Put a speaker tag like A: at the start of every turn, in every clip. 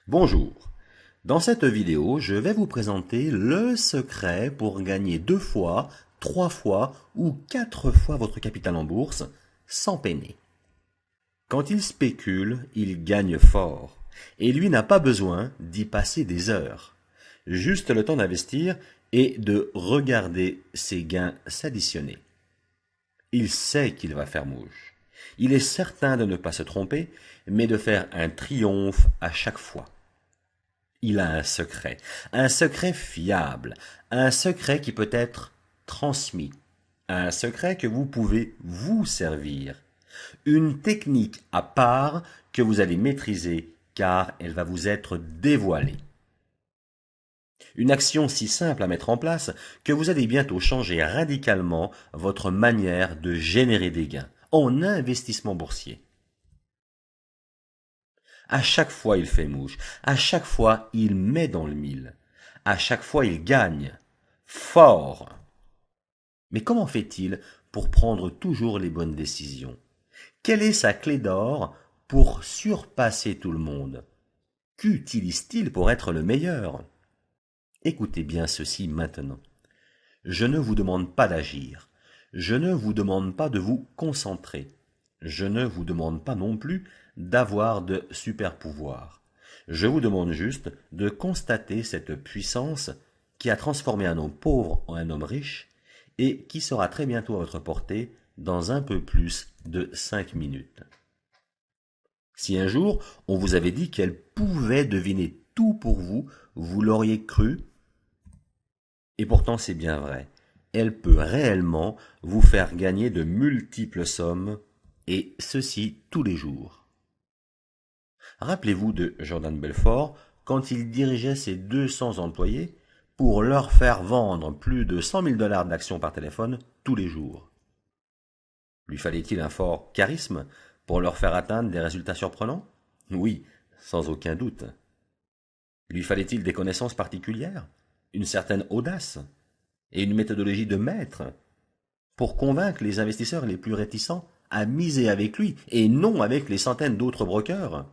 A: Bonjour. Dans cette vidéo, je vais vous présenter le secret pour gagner 2 fois, 3 fois ou 4 fois votre capital en bourse sans peiner. Quand il spécule, il gagne fort. Et lui n'a pas besoin d'y passer des heures. Juste le temps d'investir et de regarder ses gains s'additionner. Il sait qu'il va faire mouche. Il est certain de ne pas se tromper, mais de faire un triomphe à chaque fois. Il a un secret fiable, un secret qui peut être transmis, un secret que vous pouvez vous servir, une technique à part que vous allez maîtriser car elle va vous être dévoilée. Une action si simple à mettre en place que vous allez bientôt changer radicalement votre manière de générer des gains en investissement boursier. À chaque fois il fait mouche, à chaque fois il met dans le mille, à chaque fois il gagne. Fort. Mais comment fait-il pour prendre toujours les bonnes décisions? Quelle est sa clé d'or pour surpasser tout le monde? Qu'utilise-t-il pour être le meilleur? Écoutez bien ceci maintenant. Je ne vous demande pas d'agir. Je ne vous demande pas de vous concentrer. Je ne vous demande pas non plus d'avoir de super-pouvoirs. Je vous demande juste de constater cette puissance qui a transformé un homme pauvre en un homme riche et qui sera très bientôt à votre portée dans un peu plus de 5 minutes. Si un jour on vous avait dit qu'elle pouvait deviner tout pour vous, vous l'auriez cru? Et pourtant c'est bien vrai. Elle peut réellement vous faire gagner de multiples sommes, et ceci tous les jours. Rappelez-vous de Jordan Belfort quand il dirigeait ses 200 employés pour leur faire vendre plus de 100 000 $ d'actions par téléphone tous les jours. Lui fallait-il un fort charisme pour leur faire atteindre des résultats surprenants? Oui, sans aucun doute. Lui fallait-il des connaissances particulières, une certaine audace et une méthodologie de maître pour convaincre les investisseurs les plus réticents à miser avec lui et non avec les centaines d'autres brokers?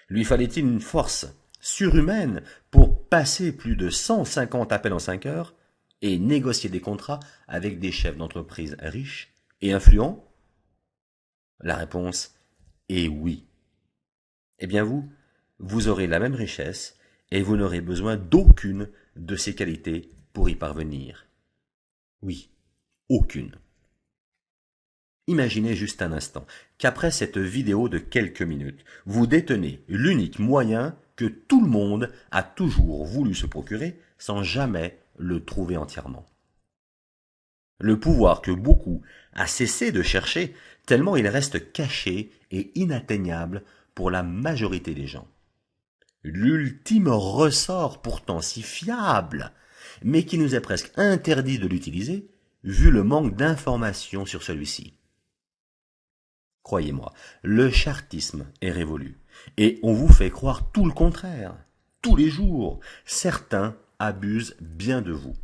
A: Lui fallait-il une force surhumaine pour passer plus de 150 appels en 5 heures et négocier des contrats avec des chefs d'entreprise riches et influents? La réponse est oui. Eh bien vous aurez la même richesse et vous n'aurez besoin d'aucune de ces qualités pour y parvenir. Oui, aucune. Imaginez juste un instant qu'après cette vidéo de quelques minutes, vous détenez l'unique moyen que tout le monde a toujours voulu se procurer sans jamais le trouver entièrement. Le pouvoir que beaucoup a cessé de chercher tellement il reste caché et inatteignable pour la majorité des gens. L'ultime ressort pourtant si fiable, mais qui nous est presque interdit de l'utiliser vu le manque d'informations sur celui-ci. Croyez-moi, le chartisme est révolu, et on vous fait croire tout le contraire. Tous les jours, certains abusent bien de vous.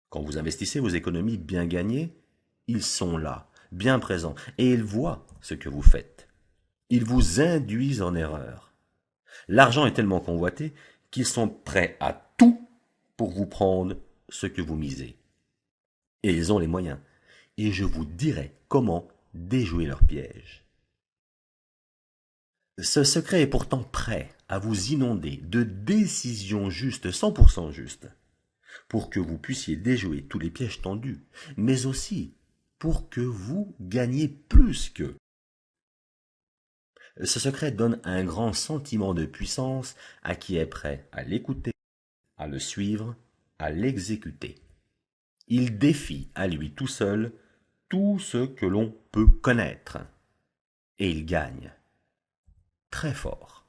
A: Quand vous investissez vos économies bien gagnées, ils sont là, bien présents, et ils voient ce que vous faites. Ils vous induisent en erreur. L'argent est tellement convoité qu'ils sont prêts à tout pour vous prendre ce que vous misez. Et ils ont les moyens. Et je vous dirai comment déjouer leur piège. Ce secret est pourtant prêt à vous inonder de décisions justes, 100% justes, pour que vous puissiez déjouer tous les pièges tendus, mais aussi pour que vous gagniez plus qu'eux. Ce secret donne un grand sentiment de puissance à qui est prêt à l'écouter, à le suivre, à l'exécuter. Il défie à lui tout seul tout ce que l'on peut connaître. Et il gagne. Très fort.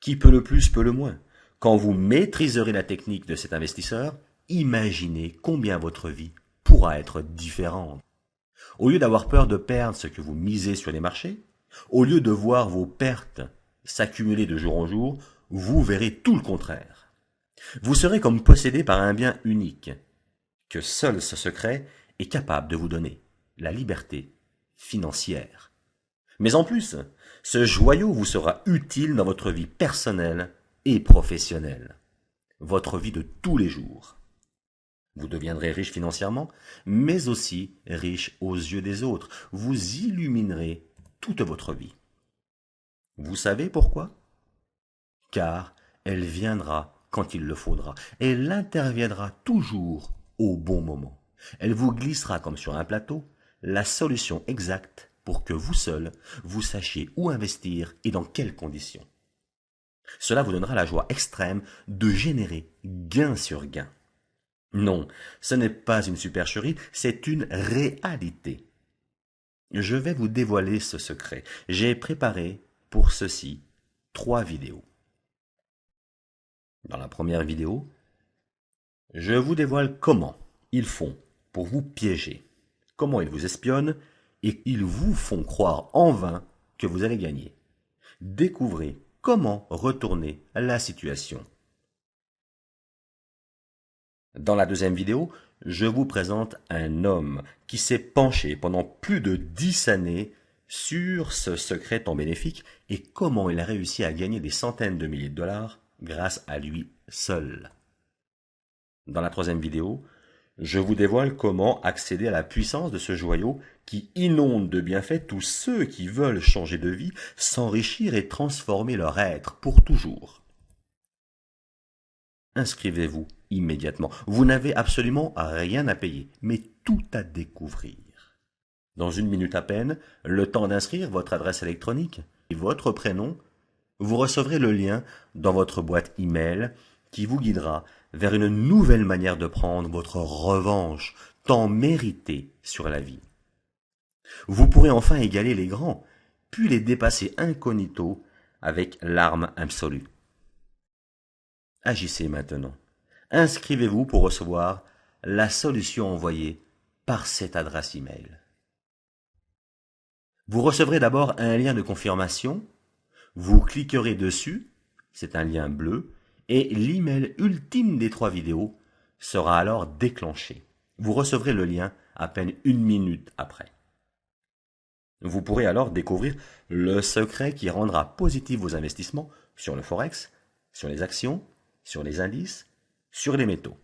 A: Qui peut le plus peut le moins. Quand vous maîtriserez la technique de cet investisseur, imaginez combien votre vie pourra être différente. Au lieu d'avoir peur de perdre ce que vous misez sur les marchés, au lieu de voir vos pertes s'accumuler de jour en jour, vous verrez tout le contraire. Vous serez comme possédé par un bien unique, que seul ce secret est capable de vous donner, la liberté financière. Mais en plus, Ce joyau vous sera utile dans votre vie personnelle et professionnelle, votre vie de tous les jours. Vous deviendrez riche financièrement, mais aussi riche aux yeux des autres. Vous illuminerez toute votre vie. Vous savez pourquoi? Car elle viendra quand il le faudra. Elle interviendra toujours au bon moment. Elle vous glissera comme sur un plateau la solution exacte pour que vous seul, vous sachiez où investir et dans quelles conditions. Cela vous donnera la joie extrême de générer gain sur gain. Non, ce n'est pas une supercherie, c'est une réalité. Je vais vous dévoiler ce secret. J'ai préparé pour ceci 3 vidéos. Dans la première vidéo, je vous dévoile comment ils font pour vous piéger, comment ils vous espionnent et ils vous font croire en vain que vous allez gagner. Découvrez comment retourner la situation. Dans la deuxième vidéo, je vous présente un homme qui s'est penché pendant plus de 10 années sur ce secret tant bénéfique et comment il a réussi à gagner des centaines de milliers de dollars grâce à lui seul. Dans la troisième vidéo, je vous dévoile comment accéder à la puissance de ce joyau qui inonde de bienfaits tous ceux qui veulent changer de vie, s'enrichir et transformer leur être pour toujours. Inscrivez-vous immédiatement. Vous n'avez absolument rien à payer, mais tout à découvrir. Dans 1 minute à peine, le temps d'inscrire votre adresse électronique et votre prénom, vous recevrez le lien dans votre boîte email qui vous guidera vers une nouvelle manière de prendre votre revanche tant méritée sur la vie. Vous pourrez enfin égaler les grands, puis les dépasser incognito avec l'arme absolue. Agissez maintenant. Inscrivez-vous pour recevoir la solution envoyée par cette adresse email. Vous recevrez d'abord un lien de confirmation. Vous cliquerez dessus, c'est un lien bleu, et l'email ultime des 3 vidéos sera alors déclenché. Vous recevrez le lien à peine 1 minute après. Vous pourrez alors découvrir le secret qui rendra positifs vos investissements sur le Forex, sur les actions, sur les indices, sur les métaux.